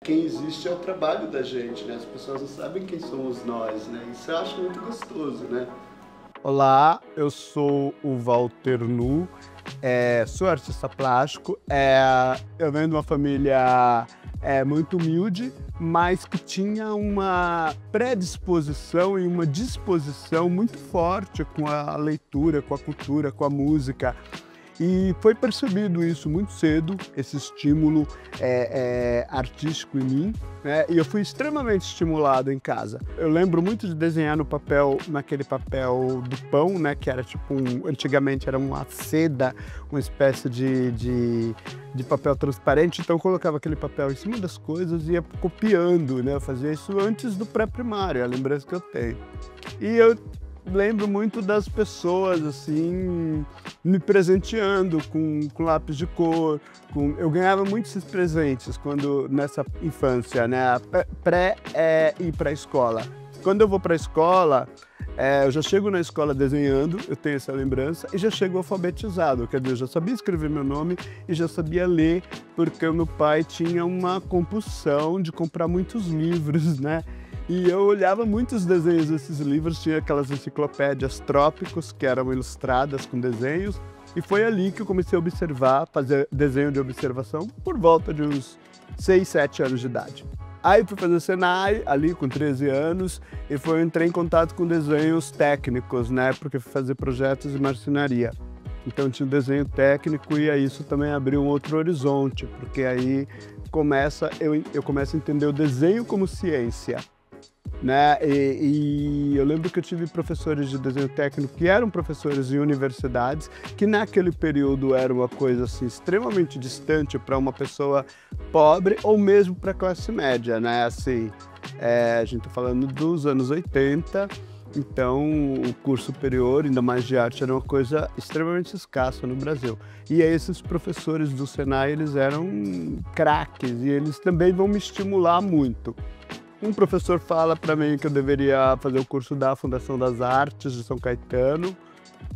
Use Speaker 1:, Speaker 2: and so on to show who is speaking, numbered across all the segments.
Speaker 1: Quem existe é o trabalho da gente, né? As pessoas não sabem quem somos nós, né? Isso eu acho muito gostoso, né?
Speaker 2: Olá, eu sou o Walter Nu, sou artista plástico, eu venho de uma família muito humilde, mas que tinha uma predisposição e uma disposição muito forte com a leitura, com a cultura, com a música. E foi percebido isso muito cedo, esse estímulo artístico em mim, né? E eu fui extremamente estimulado em casa. Eu lembro muito de desenhar no papel, naquele papel do pão, né? Que era tipo antigamente era uma seda, uma espécie de papel transparente. Então eu colocava aquele papel em cima das coisas e ia copiando, né? Eu fazia isso antes do pré-primário, é a lembrança que eu tenho. E eu lembro muito das pessoas, assim, me presenteando com lápis de cor. Eu ganhava muitos presentes nessa infância, né? Pré e pré-escola. Quando eu vou para a escola, eu já chego na escola desenhando, eu tenho essa lembrança, e já chego alfabetizado, quer dizer, eu já sabia escrever meu nome e já sabia ler, porque o meu pai tinha uma compulsão de comprar muitos livros, né? E eu olhava muitos desenhos desses livros, tinha aquelas enciclopédias Trópicos, que eram ilustradas com desenhos, e foi ali que eu comecei a observar, fazer desenho de observação, por volta de uns 6, 7 anos de idade. Aí fui fazer Senai, ali com 13 anos, e entrei em contato com desenhos técnicos, né, porque fui fazer projetos de marcenaria. Então tinha um desenho técnico e aí isso também abriu um outro horizonte, porque aí eu começo a entender o desenho como ciência. Né? E eu lembro que eu tive professores de desenho técnico que eram professores em universidades, que naquele período era uma coisa assim, extremamente distante para uma pessoa pobre ou mesmo para a classe média, né? Assim, a gente está falando dos anos 80, então o curso superior, ainda mais de arte, era uma coisa extremamente escassa no Brasil. E aí esses professores do Senai, eles eram craques e eles também vão me estimular muito. Um professor fala para mim que eu deveria fazer o curso da Fundação das Artes de São Caetano,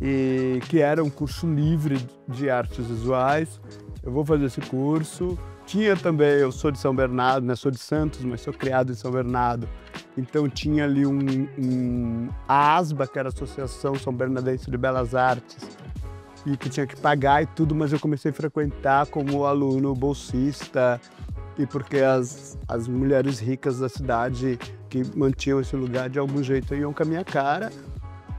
Speaker 2: e que era um curso livre de artes visuais. Eu vou fazer esse curso. Tinha também, eu sou de São Bernardo, né? Sou de Santos, mas sou criado em São Bernardo. Então tinha ali a ASBA, que era a Associação São Bernardense de Belas Artes, e que tinha que pagar e tudo, mas eu comecei a frequentar como aluno bolsista, e porque as mulheres ricas da cidade que mantinham esse lugar de algum jeito iam com a minha cara,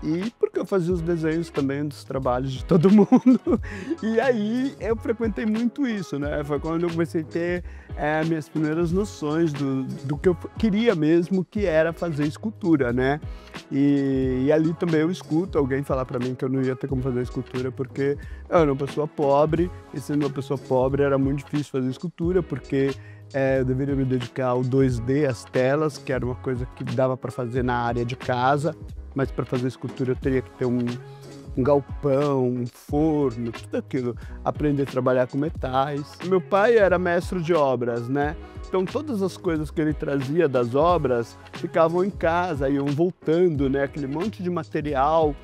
Speaker 2: e porque eu fazia os desenhos também dos trabalhos de todo mundo. E aí eu frequentei muito isso, né? Foi quando eu comecei a ter minhas primeiras noções do que eu queria mesmo, que era fazer escultura, né? E ali também eu escuto alguém falar para mim que eu não ia ter como fazer escultura porque eu era uma pessoa pobre, e sendo uma pessoa pobre era muito difícil fazer escultura, porque eu deveria me dedicar ao 2D, às telas, que era uma coisa que dava para fazer na área de casa, mas para fazer escultura eu teria que ter um galpão, um forno, tudo aquilo, aprender a trabalhar com metais. Meu pai era mestre de obras, né? Então todas as coisas que ele trazia das obras ficavam em casa, iam voltando, né? Aquele monte de material.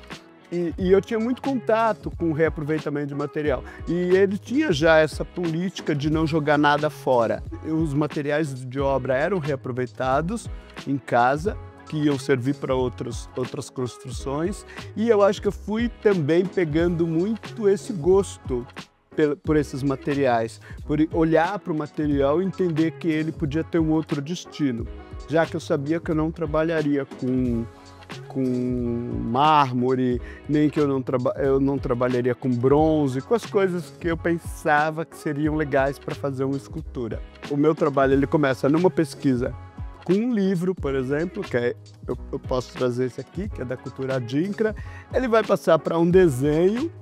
Speaker 2: E eu tinha muito contato com o reaproveitamento de material. E ele tinha já essa política de não jogar nada fora. Os materiais de obra eram reaproveitados em casa, que iam servir para outras construções. E eu acho que eu fui também pegando muito esse gosto por esses materiais, por olhar para o material e entender que ele podia ter um outro destino, já que eu sabia que eu não trabalharia com mármore, nem que eu não trabalharia com bronze, com as coisas que eu pensava que seriam legais para fazer uma escultura. O meu trabalho ele começa numa pesquisa com um livro, por exemplo, eu posso trazer esse aqui, que é da cultura Adinkra. Ele vai passar para um desenho,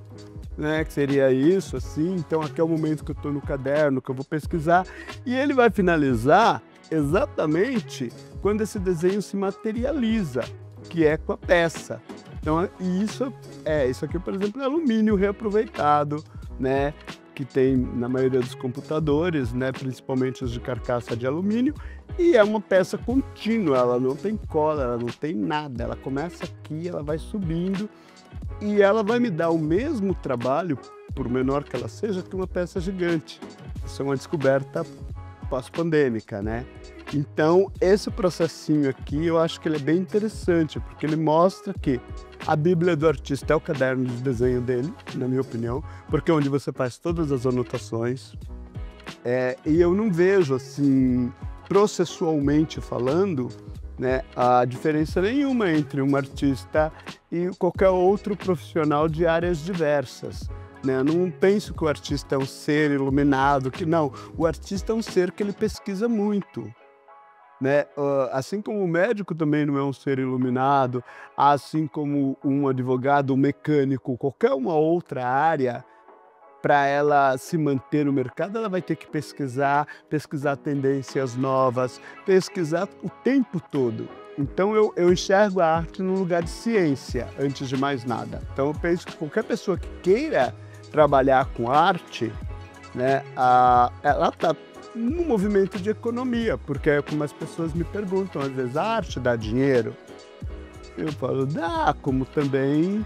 Speaker 2: né, que seria isso, assim. Então aqui é o momento que eu estou no caderno, que eu vou pesquisar, e ele vai finalizar exatamente quando esse desenho se materializa, que é com a peça. Então, isso aqui, por exemplo, é alumínio reaproveitado, né, que tem na maioria dos computadores, né, principalmente os de carcaça de alumínio, e é uma peça contínua, ela não tem cola, ela não tem nada, ela começa aqui, ela vai subindo, e ela vai me dar o mesmo trabalho, por menor que ela seja, que uma peça gigante. Isso é uma descoberta pós-pandêmica, né? Então, esse processinho aqui, eu acho que ele é bem interessante, porque ele mostra que a Bíblia do artista é o caderno de desenho dele, na minha opinião, porque é onde você faz todas as anotações. E eu não vejo, assim, processualmente falando, né, a diferença nenhuma entre um artista e qualquer outro profissional de áreas diversas. Né? Eu não penso que o artista é um ser iluminado, que não. O artista é um ser que ele pesquisa muito. Né? Assim como o médico também não é um ser iluminado, assim como um advogado, um mecânico, qualquer uma outra área, para ela se manter no mercado, ela vai ter que pesquisar tendências novas, pesquisar o tempo todo. Então eu enxergo a arte num lugar de ciência, antes de mais nada. Então eu penso que qualquer pessoa que queira trabalhar com arte, né, ela está num movimento de economia, porque é como as pessoas me perguntam, às vezes, a arte dá dinheiro? Eu falo, dá, como também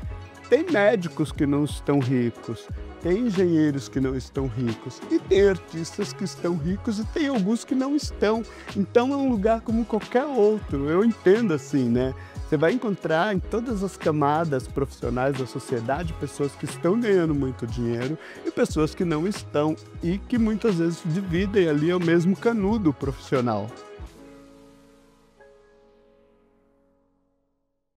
Speaker 2: tem médicos que não estão ricos, tem engenheiros que não estão ricos, e tem artistas que estão ricos e tem alguns que não estão. Então é um lugar como qualquer outro, eu entendo assim, né? Você vai encontrar em todas as camadas profissionais da sociedade pessoas que estão ganhando muito dinheiro e pessoas que não estão e que muitas vezes dividem ali o mesmo canudo profissional.